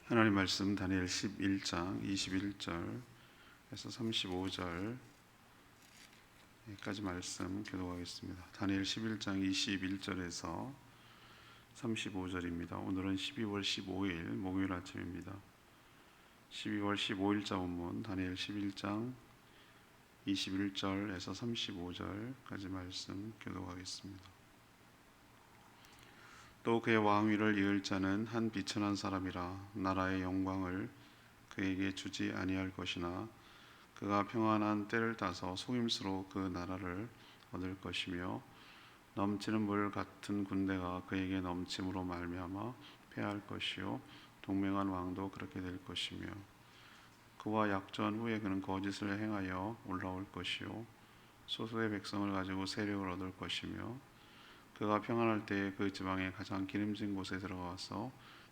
하나님 말씀 다니엘 11장 21절에서 35절까지 말씀 교독하겠습니다. 다니엘 11장 21절에서 35절입니다. 오늘은 12월 15일 목요일 아침입니다. 12월 15일자 본문 다니엘 11장 21절에서 35절까지 말씀 교독하겠습니다. 또 그의 왕위를 이을 자는 한 비천한 사람이라 나라의 영광을 그에게 주지 아니할 것이나 그가 평안한 때를 따서 속임수로 그 나라를 얻을 것이며 넘치는 물 같은 군대가 그에게 넘침으로 말미암아 패할 것이요 동맹한 왕도 그렇게 될 것이며 그와 약전 후에 그는 거짓을 행하여 올라올 것이요 소수의 백성을 가지고 세력을 얻을 것이며 그가 평안할 때에 그 지방의 가장 기름진 곳에 들어가서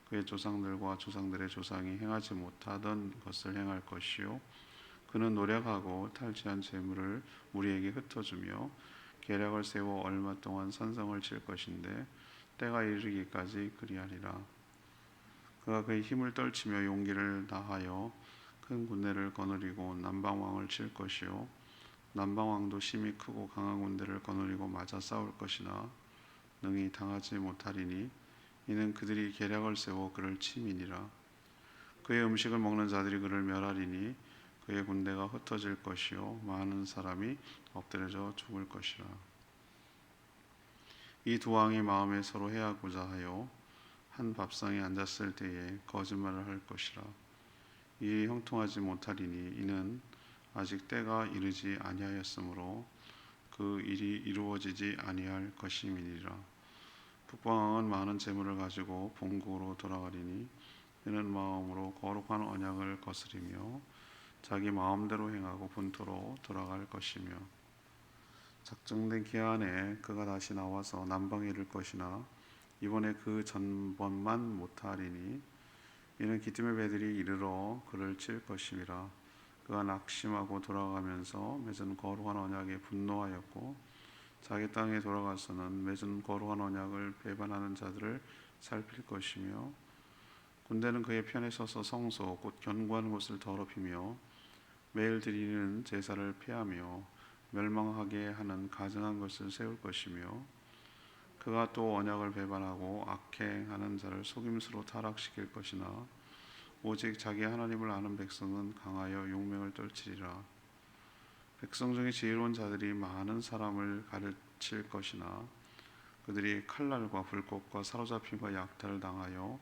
그의 조상들과 조상들의 조상이 행하지 못하던 것을 행할 것이요 그는 노력하고 탈취한 재물을 우리에게 흩어주며 계략을 세워 얼마 동안 산성을 칠 것인데 때가 이르기까지 그리하리라. 그가 그의 힘을 떨치며 용기를 다하여 큰 군대를 거느리고 남방왕을 칠 것이요 남방왕도 심히 크고 강한 군대를 거느리고 맞아 싸울 것이나 능히 당하지 못하리니 이는 그들이 계략을 세워 그를 침이니라. 그의 음식을 먹는 자들이 그를 멸하리니 그의 군대가 흩어질 것이요 많은 사람이 엎드려져 죽을 것이라. 이 두 왕이 마음에 서로 해하고자 하여 한 밥상에 앉았을 때에 거짓말을 할 것이라. 이 형통하지 못하리니 이는 아직 때가 이르지 아니하였으므로 그 일이 이루어지지 아니할 것임이니라. 북방왕은 많은 재물을 가지고 본국으로 돌아가리니 이는 마음으로 거룩한 언약을 거스리며 자기 마음대로 행하고 본토로 돌아갈 것이며 작정된 기한에 그가 다시 나와서 남방에 이를 것이나 이번에 그 전번만 못하리니 이는 기띔의 배들이 이르러 그를 칠 것임이라. 그가 낙심하고 돌아가면서 맺은 거룩한 언약에 분노하였고 자기 땅에 돌아가서는 맺은 거룩한 언약을 배반하는 자들을 살필 것이며 군대는 그의 편에 서서 성소 곧 견고한 곳을 더럽히며 매일 드리는 제사를 폐하며 멸망하게 하는 가증한 것을 세울 것이며 그가 또 언약을 배반하고 악행하는 자를 속임수로 타락시킬 것이나 오직 자기 하나님을 아는 백성은 강하여 용맹을 떨치리라. 백성 중에 지혜로운 자들이 많은 사람을 가르칠 것이나 그들이 칼날과 불꽃과 사로잡힘과 약탈을 당하여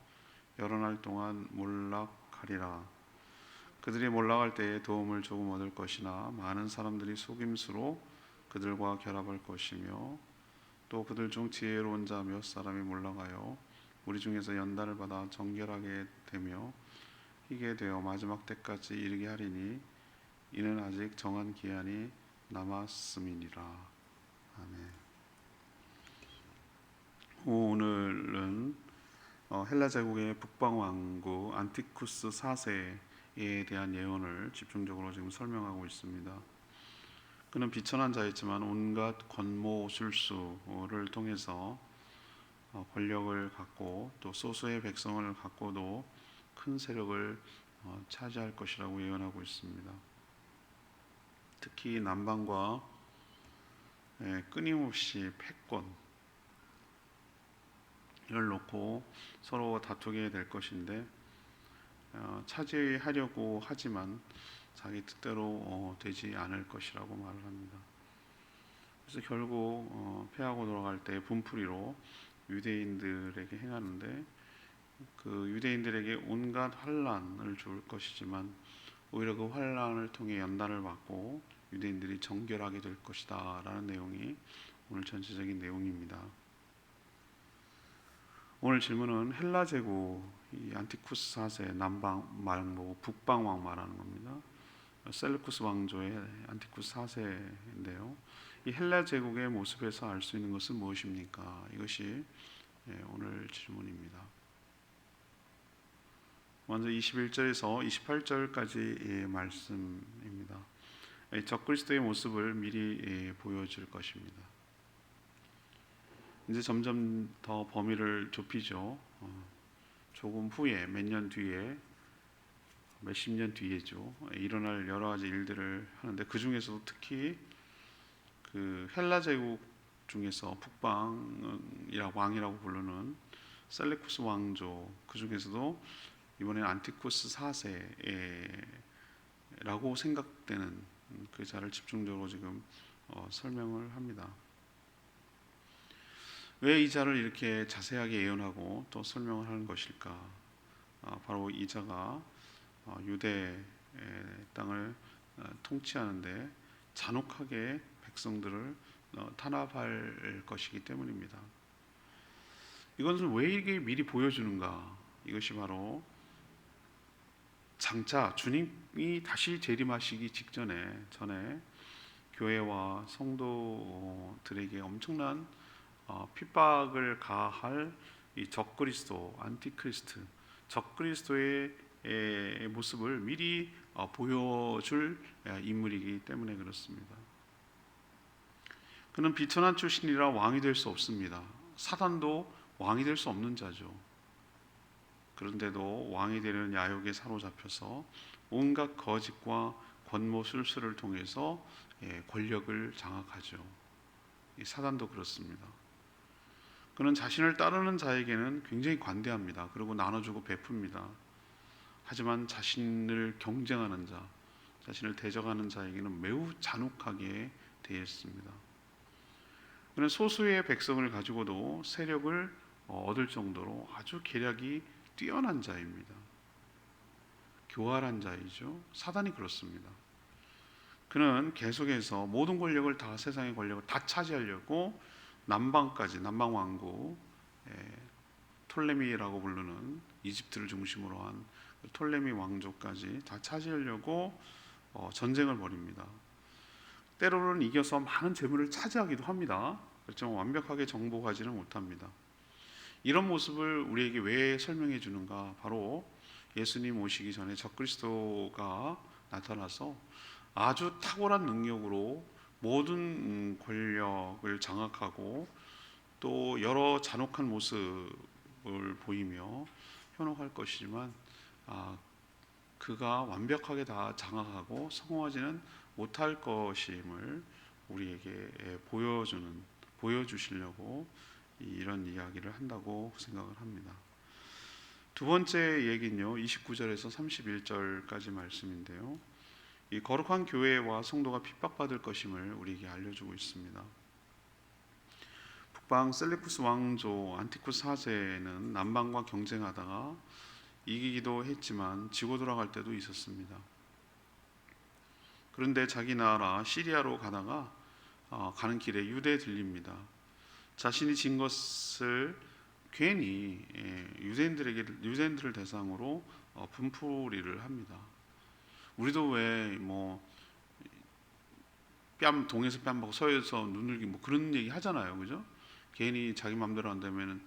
여러 날 동안 몰락하리라. 그들이 몰락할 때에 도움을 조금 얻을 것이나 많은 사람들이 속임수로 그들과 결합할 것이며 또 그들 중 지혜로운 자 몇 사람이 몰락하여 우리 중에서 연단을 받아 정결하게 되며 희게 되어 마지막 때까지 이르게 하리니 이는 아직 정한 기한이 남았음이니라. 아멘. 오늘은 헬라 제국의 북방 왕국 안티쿠스 4세에 대한 예언을 집중적으로 지금 설명하고 있습니다. 그는 비천한 자였지만 온갖 권모술수를 통해서 권력을 갖고 또 소수의 백성을 갖고도 큰 세력을 차지할 것이라고 예언하고 있습니다. 특히 남방과 끊임없이 패권을 놓고 서로 다투게 될 것인데 차지하려고 하지만 자기 뜻대로 되지 않을 것이라고 말을 합니다. 그래서 결국 패하고 돌아갈 때 분풀이로 유대인들에게 행하는데 그 유대인들에게 온갖 환난을 줄 것이지만 오히려 그 환난을 통해 연단을 받고 유대인들이 정결하게 될 것이다 라는 내용이 오늘 전체적인 내용입니다. 오늘 질문은 헬라 제국 이 안티쿠스 4세 남방 말고 북방 왕 말하는 겁니다. 셀루쿠스 왕조의 안티쿠스 4세인데요. 이 헬라 제국의 모습에서 알 수 있는 것은 무엇입니까? 이것이 오늘 질문입니다. 먼저 21절에서 28절까지 말씀입니다. 적그리스도의 모습을 미리 보여줄 것입니다. 이제 점점 더 범위를 좁히죠. 조금 후에 몇 년 뒤에 몇십 년 뒤에죠. 일어날 여러 가지 일들을 하는데 그 중에서도 특히 그 헬라 제국 중에서 북방이라고 왕이라고 부르는 셀레쿠스 왕조 그 중에서도 이번에 안티쿠스 4세라고 생각되는 그 자를 집중적으로 지금 설명을 합니다. 왜 이 자를 이렇게 자세하게 예언하고 또 설명을 하는 것일까? 바로 이 자가 유대 땅을 통치하는데 잔혹하게 백성들을 탄압할 것이기 때문입니다. 이것은 왜 이게 미리 보여주는가? 이것이 바로 장차 주님이 다시 재림하시기 전에 교회와 성도들에게 엄청난 핍박을 가할 이 적그리스도, 안티크리스트, 적그리스도의 모습을 미리 보여줄 인물이기 때문에 그렇습니다. 그는 비천한 출신이라 왕이 될 수 없습니다. 사단도 왕이 될 수 없는 자죠. 그런데도 왕이 되는 야욕에 사로잡혀서 온갖 거짓과 권모술수를 통해서 권력을 장악하죠. 이 사단도 그렇습니다. 그는 자신을 따르는 자에게는 굉장히 관대합니다. 그리고 나눠주고 베풉니다. 하지만 자신을 경쟁하는 자, 자신을 대적하는 자에게는 매우 잔혹하게 대했습니다. 그는 소수의 백성을 가지고도 세력을 얻을 정도로 아주 계략이 뛰어난 자입니다. 교활한 자이죠. 사단이 그렇습니다. 그는 계속해서 모든 권력을 다 세상의 권력을 다 차지하려고 남방까지 남방 왕국 톨레미라고 부르는 이집트를 중심으로 한 톨레미 왕조까지 다 차지하려고 전쟁을 벌입니다. 때로는 이겨서 많은 재물을 차지하기도 합니다. 그렇지만 완벽하게 정복하지는 못합니다. 이런 모습을 우리에게 왜 설명해 주는가? 바로 예수님 오시기 전에 적그리스도가 나타나서 아주 탁월한 능력으로 모든 권력을 장악하고 또 여러 잔혹한 모습을 보이며 현혹할 것이지만 그가 완벽하게 다 장악하고 성공하지는 못할 것임을 우리에게 보여주시려고 이런 이야기를 한다고 생각을 합니다. 두 번째 얘기는요, 29절에서 31절까지 말씀인데요, 이 거룩한 교회와 성도가 핍박받을 것임을 우리에게 알려주고 있습니다. 북방 셀레쿠스 왕조 안티쿠스 4세는 남방과 경쟁하다가 이기기도 했지만 지고 돌아갈 때도 있었습니다. 그런데 자기 나라 시리아로 가다가 가는 길에 유대에 들립니다. 자신이 진 것을 괜히 유대인들을 대상으로 분풀이를 합니다. 우리도 왜 동에서 뺨 먹고 서에서 눈을기 그런 얘기 하잖아요, 그죠? 괜히 자기 마음대로 한다면은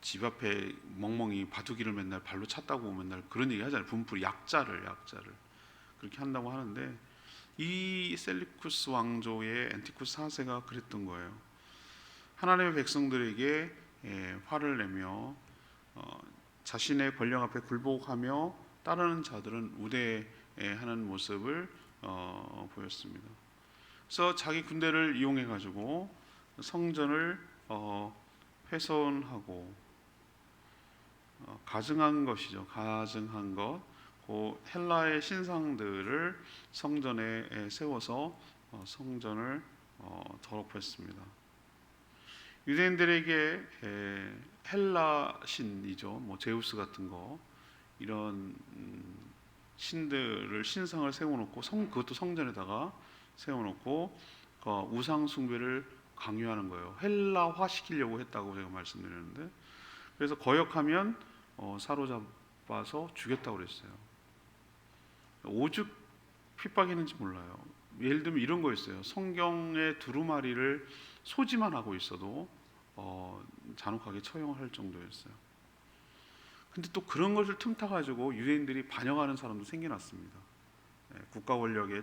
집 앞에 멍멍이 바둑이를 맨날 발로 찼다고 맨날 그런 얘기 하잖아요. 분풀이 약자를 그렇게 한다고 하는데 이 셀리쿠스 왕조의 안티쿠스 4세가 그랬던 거예요. 하나님의 백성들에게 화를 내며 자신의 권력 앞에 굴복하며 따르는 자들은 우대하는 모습을 보였습니다. 그래서 자기 군대를 이용해 가지고 성전을 훼손하고 가증한 것이죠. 가증한 것, 그 헬라의 신상들을 성전에 세워서 성전을 더럽혔습니다. 유대인들에게 헬라 신이죠, 제우스 같은 거 이런 신들을 신상을 세워놓고 그것도 성전에다가 세워놓고 우상 숭배를 강요하는 거예요. 헬라화 시키려고 했다고 제가 말씀드렸는데, 그래서 거역하면 사로잡아서 죽였다고 그랬어요. 오죽 핍박했는지 몰라요. 예를 들면 이런 거였어요. 성경의 두루마리를 소지만 하고 있어도 잔혹하게 처형할 정도였어요. 근데 또 그런 것을 틈타가지고 유대인들이 반역하는 사람도 생겨났습니다. 국가 권력의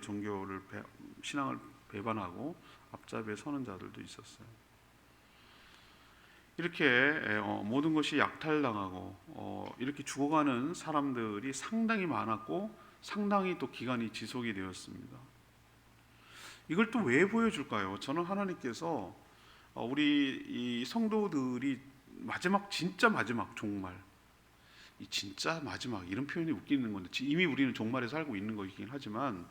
신앙을 배반하고 앞잡이에 서는 자들도 있었어요. 이렇게 모든 것이 약탈당하고 이렇게 죽어가는 사람들이 상당히 많았고 상당히 또 기간이 지속이 되었습니다. 이걸 또 왜 보여줄까요? 저는 하나님께서 우리 이 성도들이 마지막, 진짜 마지막 종말, 이 진짜 마지막 이런 표현이 웃기는 건데 이미 우리는 종말에 살고 있는 것이긴 하지만,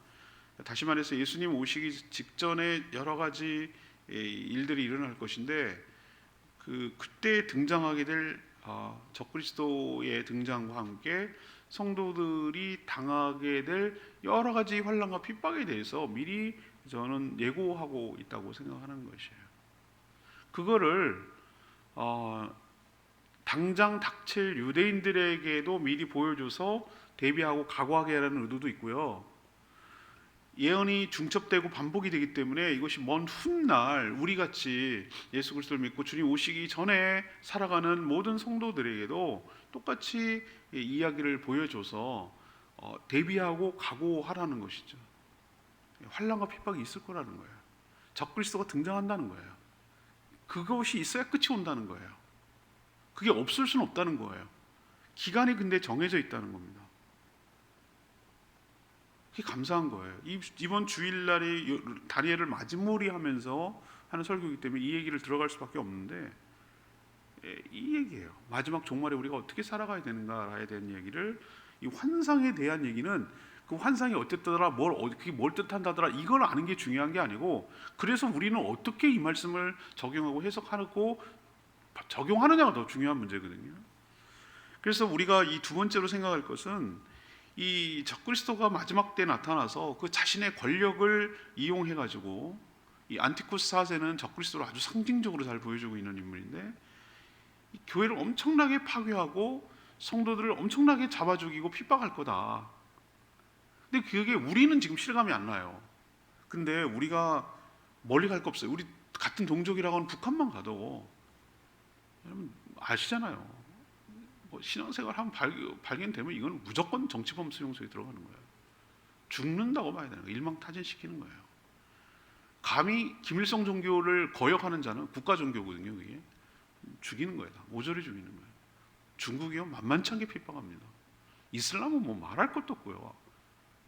다시 말해서 예수님 오시기 직전에 여러 가지 일들이 일어날 것인데 그때 등장하게 될 적그리스도의 등장과 함께 성도들이 당하게 될 여러 가지 환난과 핍박에 대해서 미리 저는 예고하고 있다고 생각하는 것이에요. 그거를 당장 닥칠 유대인들에게도 미리 보여줘서 대비하고 각오하게 하라는 의도도 있고요. 예언이 중첩되고 반복이 되기 때문에 이것이 먼 훗날 우리같이 예수 그리스도를 믿고 주님 오시기 전에 살아가는 모든 성도들에게도 똑같이 이야기를 보여줘서 대비하고 각오하라는 것이죠. 환난과 핍박이 있을 거라는 거예요. 적그리스도가 등장한다는 거예요. 그것이 있어야 끝이 온다는 거예요. 그게 없을 수는 없다는 거예요. 기간이 근데 정해져 있다는 겁니다. 그게 감사한 거예요. 이번 주일날이 다니엘을 마지막이하면서 하는 설교이기 때문에 이 얘기를 들어갈 수밖에 없는데, 이 얘기예요. 마지막 종말에 우리가 어떻게 살아가야 되는가에 대한 얘기를, 이 환상에 대한 얘기는 그 환상이 어땠더라, 그게 뭘 뜻한다더라, 이걸 아는 게 중요한 게 아니고, 그래서 우리는 어떻게 이 말씀을 적용하고 해석하고 적용하느냐가 더 중요한 문제거든요. 그래서 우리가 이 두 번째로 생각할 것은, 이 적그리스도가 마지막 때 나타나서 그 자신의 권력을 이용해 가지고, 이 안티쿠스 4세는 적그리스도를 아주 상징적으로 잘 보여주고 있는 인물인데, 이 교회를 엄청나게 파괴하고 성도들을 엄청나게 잡아 죽이고 핍박할 거다. 근데 그게 우리는 지금 실감이 안 나요. 근데 우리가 멀리 갈 거 없어요. 우리 같은 동족이라고 하는 북한만 가도 여러분 아시잖아요. 신앙생활 한번 발견되면 이건 무조건 정치범 수용소에 들어가는 거예요. 죽는다고 봐야 되는 거예요. 일망타진시키는 거예요. 감히 김일성 종교를 거역하는 자는 국가 종교거든요. 그게 죽이는 거예요. 모조리 죽이는 거예요. 중국이요 만만치 않게 핍박합니다. 이슬람은 뭐 말할 것도 없고요.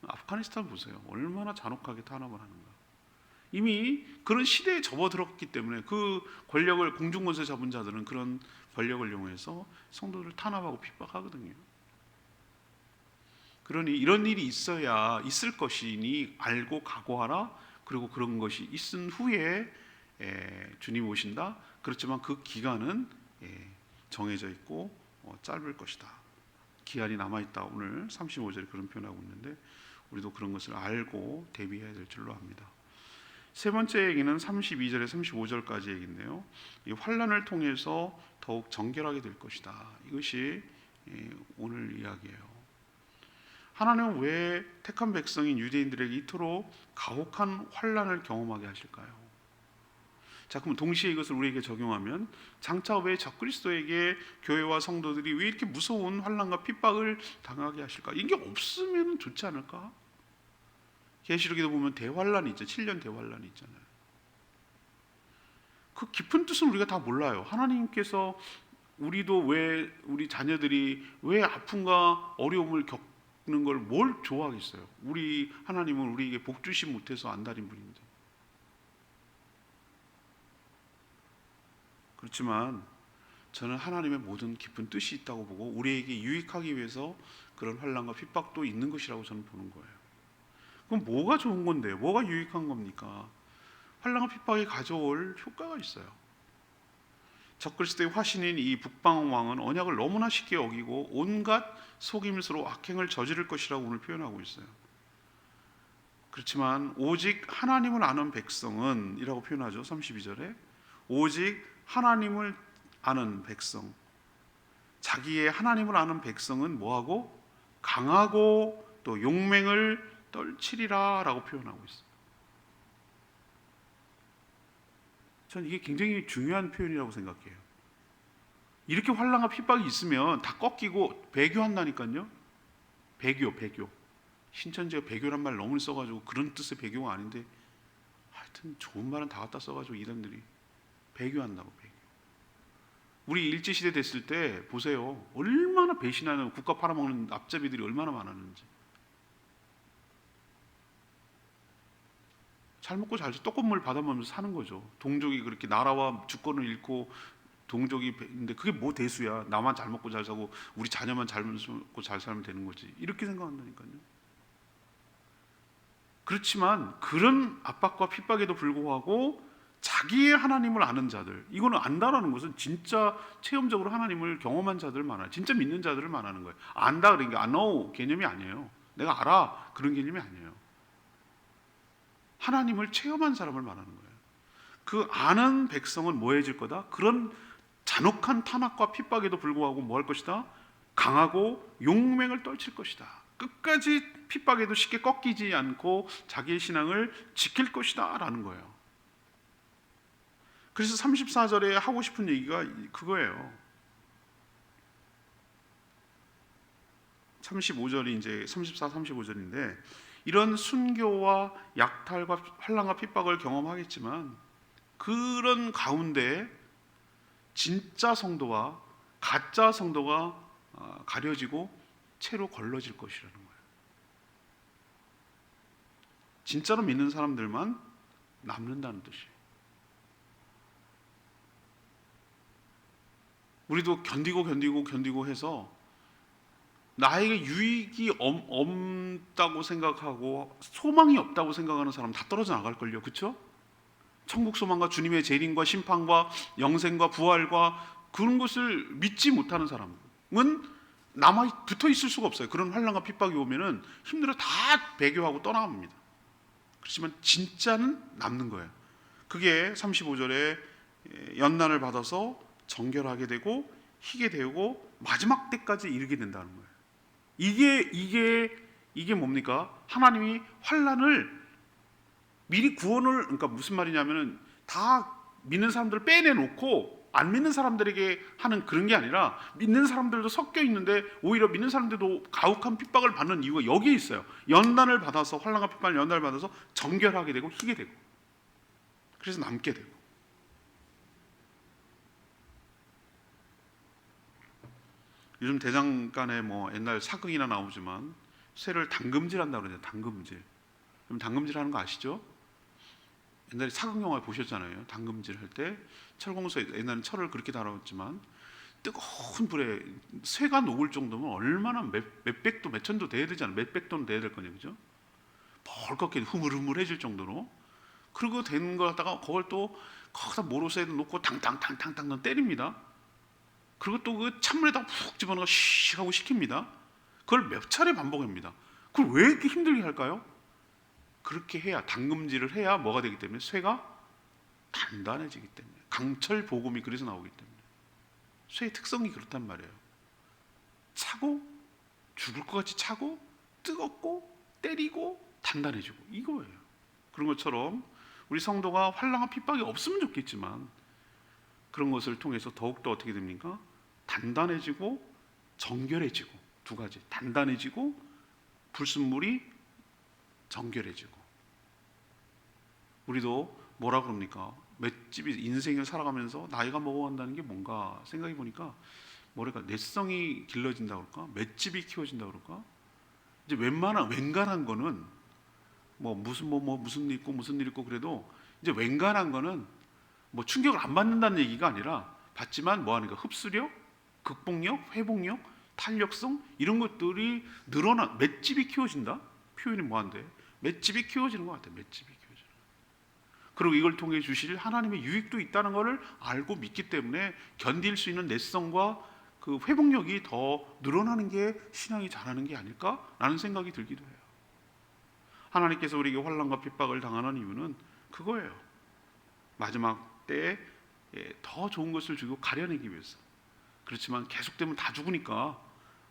아프가니스탄 보세요. 얼마나 잔혹하게 탄압을 하는가. 이미 그런 시대에 접어들었기 때문에 그 권력을, 공중권세 잡은 자들은 그런 권력을 이용해서 성도들을 탄압하고 핍박하거든요. 그러니 이런 일이 있을 것이니 알고 각오하라. 그리고 그런 것이 있은 후에 주님 오신다. 그렇지만 그 기간은 정해져 있고 짧을 것이다. 기한이 남아있다. 오늘 35절에 그런 표현하고 있는데, 우리도 그런 것을 알고 대비해야 될 줄로 압니다. 세 번째 얘기는 32절에 35절까지 얘기인데요. 이 환난을 통해서 더욱 정결하게 될 것이다. 이것이 오늘 이야기예요. 하나님은 왜 택한 백성인 유대인들에게 이토록 가혹한 환난을 경험하게 하실까요? 자, 그럼 동시에 이것을 우리에게 적용하면, 장차 왜 적그리스도에게 교회와 성도들이 왜 이렇게 무서운 환난과 핍박을 당하게 하실까? 이게 없으면 좋지 않을까? 계시록에도 보면 대환란이 있죠. 7년 대환란이 있잖아요. 그 깊은 뜻은 우리가 다 몰라요. 하나님께서 우리도 왜, 우리 자녀들이 왜 아픔과 어려움을 겪는 걸 뭘 좋아하겠어요? 우리 하나님은 우리에게 복 주시 못해서 안달인 분입니다. 그렇지만 저는 하나님의 모든 깊은 뜻이 있다고 보고, 우리에게 유익하기 위해서 그런 환난과 핍박도 있는 것이라고 저는 보는 거예요. 그럼 뭐가 좋은 건데요? 뭐가 유익한 겁니까? 환난과 핍박이 가져올 효과가 있어요. 적그리스도의 화신인 이 북방 왕은 언약을 너무나 쉽게 어기고 온갖 속임수로 악행을 저지를 것이라고 오늘 표현하고 있어요. 그렇지만 오직 하나님을 아는 백성은 이라고 표현하죠. 32절에 오직 하나님을 아는 백성, 자기의 하나님을 아는 백성은 뭐하고? 강하고 또 용맹을 떨치리라 라고 표현하고 있어요. 저는 이게 굉장히 중요한 표현이라고 생각해요. 이렇게 환난과 핍박이 있으면 다 꺾이고 배교한다니까요. 배교. 신천지가 배교란 말 너무 써가지고 그런 뜻의 배교가 아닌데, 하여튼 좋은 말은 다 갖다 써가지고 이단들이 배교한다고. 배교. 우리 일제시대 됐을 때 보세요. 얼마나 배신하는 국가 팔아먹는 앞잡이들이 얼마나 많았는지. 잘 먹고 잘 떡국물 받아먹으면서 사는 거죠. 동족이 그렇게 나라와 주권을 잃고 동족이 근데 그게 뭐 대수야. 나만 잘 먹고 잘 사고 우리 자녀만 잘 먹고 잘 살면 되는 거지. 이렇게 생각한다니까요. 그렇지만 그런 압박과 핍박에도 불구하고 자기의 하나님을 아는 자들, 이거는 안다라는 것은 진짜 체험적으로 하나님을 경험한 자들을 말하는, 진짜 믿는 자들을 말하는 거예요. 안다 그러니까 I know 개념이 아니에요. 내가 알아 그런 개념이 아니에요. 하나님을 체험한 사람을 말하는 거예요. 그 아는 백성은 뭐해질 거다? 그런 잔혹한 탄압과 핍박에도 불구하고 뭐 할 것이다? 강하고 용맹을 떨칠 것이다. 끝까지 핍박에도 쉽게 꺾이지 않고 자기의 신앙을 지킬 것이다 라는 거예요. 그래서 34절에 하고 싶은 얘기가 그거예요. 35절이 이제 34, 35절인데 이런 순교와 약탈과 환난과 핍박을 경험하겠지만 그런 가운데 진짜 성도와 가짜 성도가 가려지고 채로 걸러질 것이라는 거예요. 진짜로 믿는 사람들만 남는다는 뜻이에요. 우리도 견디고 해서 나에게 유익이 없다고 생각하고 소망이 없다고 생각하는 사람 다 떨어져 나갈걸요. 그렇죠? 천국 소망과 주님의 재림과 심판과 영생과 부활과 그런 것을 믿지 못하는 사람은 남아 붙어 있을 수가 없어요. 그런 환난과 핍박이 오면은 힘들어 다 배교하고 떠나갑니다. 그렇지만 진짜는 남는 거예요. 그게 35절에 연난을 받아서 정결하게 되고 희게 되고 마지막 때까지 이르게 된다는 거예요. 이게 뭡니까? 하나님이 환난을 미리 구원을, 그러니까 무슨 말이냐면은 다 믿는 사람들을 빼내놓고 안 믿는 사람들에게 하는 그런 게 아니라 믿는 사람들도 섞여 있는데 오히려 믿는 사람들도 가혹한 핍박을 받는 이유가 여기에 있어요. 연단을 받아서 환난과 핍박을 연단을 받아서 정결하게 되고 희게 되고 그래서 남게 되고. 요즘 대장간에 뭐 옛날 사극이나 나오지만 쇠를 당금질한다고 그러죠. 당금질. 그럼 당금질 하는 거 아시죠? 옛날에 사극 영화 보셨잖아요. 당금질 할 때 철공소에 옛날엔 철을 그렇게 달았지만 뜨거운 불에 쇠가 녹을 정도면 얼마나 몇백도 몇천도 돼야 되잖아요. 몇백 도는 돼야 될 거냐, 그죠? 벌겋게 흐물흐물해질 정도로. 그리고 된 거 갖다가 그걸 또 거기다 모로쇠에 놓고 탕탕탕탕탕 때립니다. 그리고 또 그 찬물에다가 푹 집어넣어 씩 하고 식힙니다. 그걸 몇 차례 반복합니다. 그걸 왜 이렇게 힘들게 할까요? 그렇게 해야, 당금질을 해야 뭐가 되기 때문에 쇠가 단단해지기 때문에. 강철 보금이 그래서 나오기 때문에. 쇠의 특성이 그렇단 말이에요. 차고 죽을 것 같이 차고 뜨겁고 때리고 단단해지고 이거예요. 그런 것처럼 우리 성도가 환난과 핍박이 없으면 좋겠지만 그런 것을 통해서 더욱더 어떻게 됩니까? 단단해지고 정결해지고 두 가지. 단단해지고 불순물이 정결해지고. 우리도 뭐라 그럽니까? 맷집이 인생을 살아가면서 나이가 먹어간다는 게 뭔가 생각해 보니까 뭐랄까 내성이 길러진다 그럴까? 맷집이 키워진다 그럴까? 이제 웬간한 거는 뭐 무슨 일 있고 무슨 일 있고 그래도 이제 웬간한 거는 뭐 충격을 안 받는다는 얘기가 아니라 받지만 뭐 하는가? 흡수력, 극복력, 회복력, 탄력성 이런 것들이 늘어나 맷집이 키워진다? 표현이 뭐한데? 맷집이 키워지는 것 같아요. 맷집이 키워지는. 그리고 이걸 통해 주실 하나님의 유익도 있다는 것을 알고 믿기 때문에 견딜 수 있는 내성과 그 회복력이 더 늘어나는 게 신앙이 자라는 게 아닐까라는 생각이 들기도 해요. 하나님께서 우리에게 환난과 핍박을 당하는 이유는 그거예요. 마지막 때에 더 좋은 것을 주고 가려내기 위해서. 그렇지만 계속되면 다 죽으니까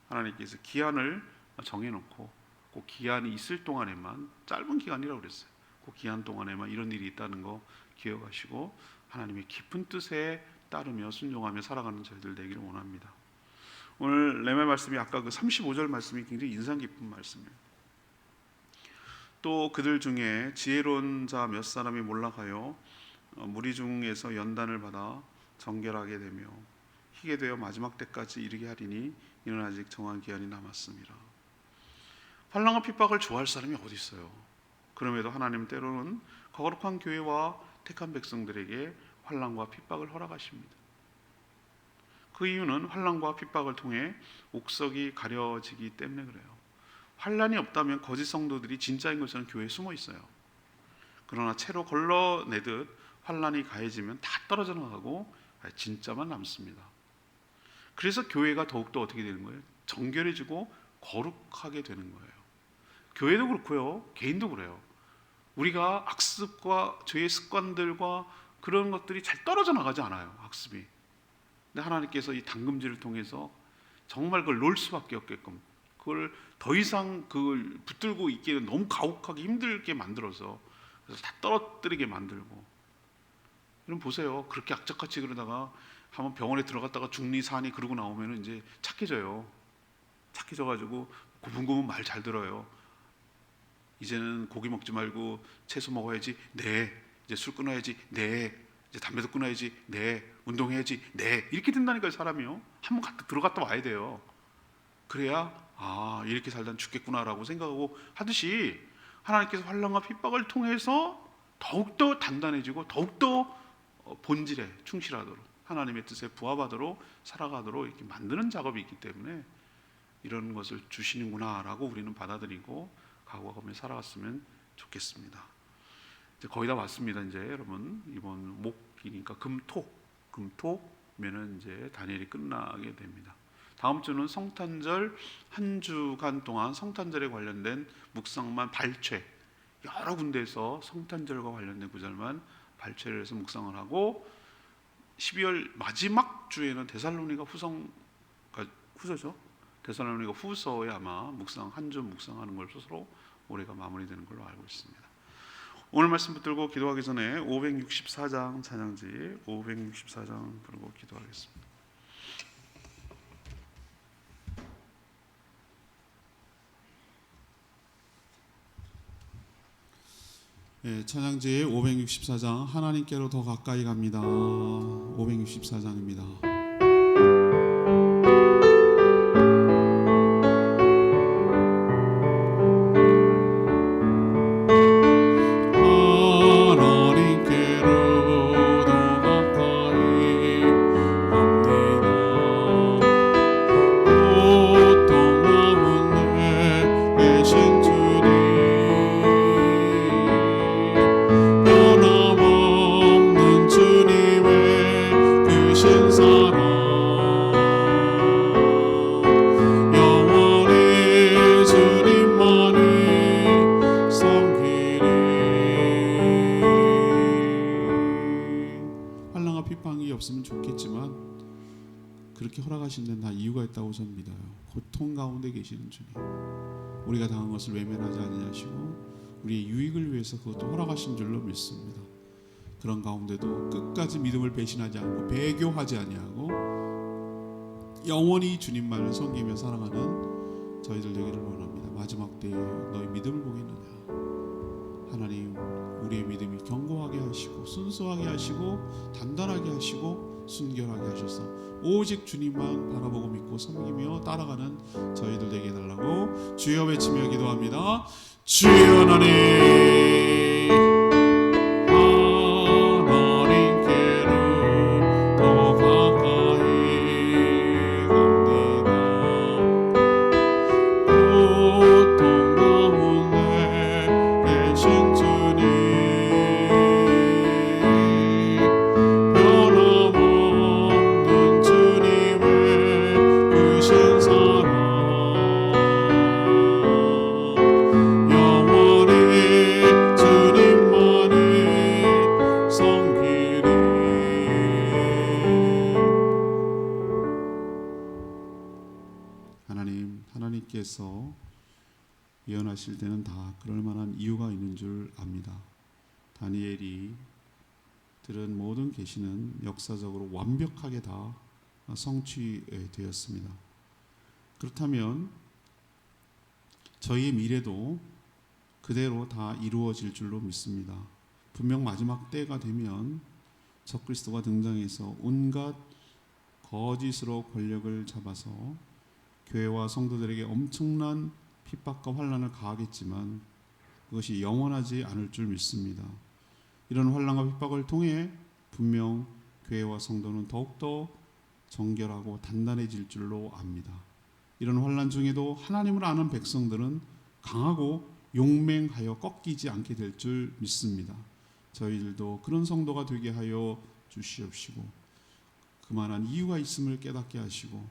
하나님께서 기한을 정해놓고 그 기한이 있을 동안에만, 짧은 기간이라고 그랬어요. 그 기한 동안에만 이런 일이 있다는 거 기억하시고 하나님의 깊은 뜻에 따르며 순종하며 살아가는 저희들 되기를 원합니다. 오늘 레메 말씀이 아까 그 35절 말씀이 굉장히 인상 깊은 말씀이에요. 또 그들 중에 지혜로운 자 몇 사람이 몰락하여 무리 중에서 연단을 받아 정결하게 되며 지키게 되어 마지막 때까지 이르게 하리니 이는 아직 정한 기한이 남았습니다. 환난과 핍박을 좋아할 사람이 어디 있어요? 그럼에도 하나님 때로는 거룩한 교회와 택한 백성들에게 환난과 핍박을 허락하십니다. 그 이유는 환난과 핍박을 통해 옥석이 가려지기 때문에 그래요. 환난이 없다면 거짓 성도들이 진짜인 것처럼 교회에 숨어 있어요. 그러나 채로 걸러내듯 환난이 가해지면 다 떨어져 나가고 진짜만 남습니다. 그래서 교회가 더욱더 어떻게 되는 거예요? 정결해지고 거룩하게 되는 거예요. 교회도 그렇고요, 개인도 그래요. 우리가 악습과 죄의 습관들과 그런 것들이 잘 떨어져 나가지 않아요. 학습이. 근데 하나님께서 이 담금질을 통해서 정말 그걸 놓을 수밖에 없게끔, 그걸 더 이상 그걸 붙들고 있기는 너무 가혹하게 힘들게 만들어서, 그래서 다 떨어뜨리게 만들고. 여러분 보세요. 그렇게 악착같이 그러다가 한번 병원에 들어갔다가 중리사니 그러고 나오면 이제 착해져요. 착해져가지고 고분고분 말 잘 들어요. 이제는 고기 먹지 말고 채소 먹어야지. 네. 이제 술 끊어야지. 네. 이제 담배도 끊어야지. 네. 운동해야지. 네. 이렇게 된다니까요, 사람이요. 한번 들어갔다 와야 돼요. 그래야 이렇게 살다 죽겠구나라고 생각하고 하듯이, 하나님께서 환난과 핍박을 통해서 더욱더 단단해지고 더욱더 본질에 충실하도록, 하나님의 뜻에 부합하도록 살아가도록 이렇게 만드는 작업이 있기 때문에 이런 것을 주시는구나라고 우리는 받아들이고 각오하며 살아갔으면 좋겠습니다. 이제 거의 다 왔습니다. 이제 여러분 이번 목이니까 금토면은 이제 다니엘이 끝나게 됩니다. 다음 주는 성탄절 한 주간 동안 성탄절에 관련된 묵상만 발췌, 여러 군데에서 성탄절과 관련된 구절만 발췌를 해서 묵상을 하고, 12월 마지막 주에는 데살로니가 후서죠. 데살로니가 후서에 아마 한 주 묵상하는 것으로 올해가 마무리되는 걸로 알고 있습니다. 오늘 말씀 붙들고 기도하기 전에 564장 찬양지 564장 부르고 기도하겠습니다. 네, 찬양지 564장 하나님께로 더 가까이 갑니다. 564장입니다. 그렇게 허락하신 데는 다 이유가 있다고 저는 믿어요. 고통 가운데 계시는 주님, 우리가 당한 것을 외면하지 아니하시고 우리의 유익을 위해서 그것도 허락하신 줄로 믿습니다. 그런 가운데도 끝까지 믿음을 배신하지 않고 배교하지 아니하고 영원히 주님만을 섬기며 살아가는 저희들 되기를 원합니다. 마지막 때에 너희 믿음을 보겠느냐. 하나님, 우리의 믿음이 견고하게 하시고 순수하게 하시고 단단하게 하시고 순결하게 하셔서 오직 주님만 바라보고 믿고 섬기며 따라가는 저희들 되게 해달라고 주여 외치며 기도합니다. 주여 하나님, 하나님께서 예언하실 때는 다 그럴 만한 이유가 있는 줄 압니다. 다니엘이 들은 모든 계시는 역사적으로 완벽하게 다 성취되었습니다. 그렇다면 저희의 미래도 그대로 다 이루어질 줄로 믿습니다. 분명 마지막 때가 되면 적그리스도가 등장해서 온갖 거짓으로 권력을 잡아서 교회와 성도들에게 엄청난 핍박과 환난을 가하겠지만 그것이 영원하지 않을 줄 믿습니다. 이런 환난과 핍박을 통해 분명 교회와 성도는 더욱더 정결하고 단단해질 줄로 압니다. 이런 환난 중에도 하나님을 아는 백성들은 강하고 용맹하여 꺾이지 않게 될 줄 믿습니다. 저희들도 그런 성도가 되게 하여 주시옵시고 그만한 이유가 있음을 깨닫게 하시고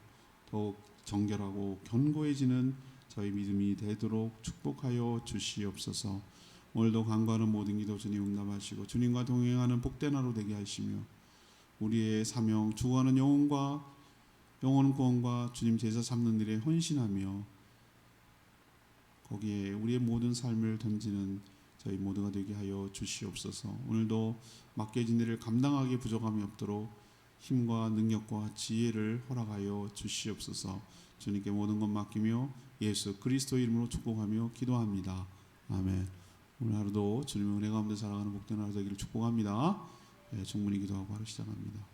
더욱 정결하고 견고해지는 저희 믿음이 되도록 축복하여 주시옵소서. 오늘도 간구하는 모든 기도 주님 응답하시고 주님과 동행하는 복된 하루 되게 하시며 우리의 사명 주구하는 영혼 구원과 주님 제사 삼는 일에 헌신하며 거기에 우리의 모든 삶을 던지는 저희 모두가 되게 하여 주시옵소서. 오늘도 맡겨진 일을 감당하기 부족함이 없도록 힘과 능력과 지혜를 허락하여 주시옵소서. 주님께 모든 것 맡기며 예수 그리스도 이름으로 축복하며 기도합니다. 아멘. 오늘 하루도 주님의 은혜 가운데 살아가는 복된 하루 되기를 축복합니다. 충분히 기도하고 하루 시작합니다.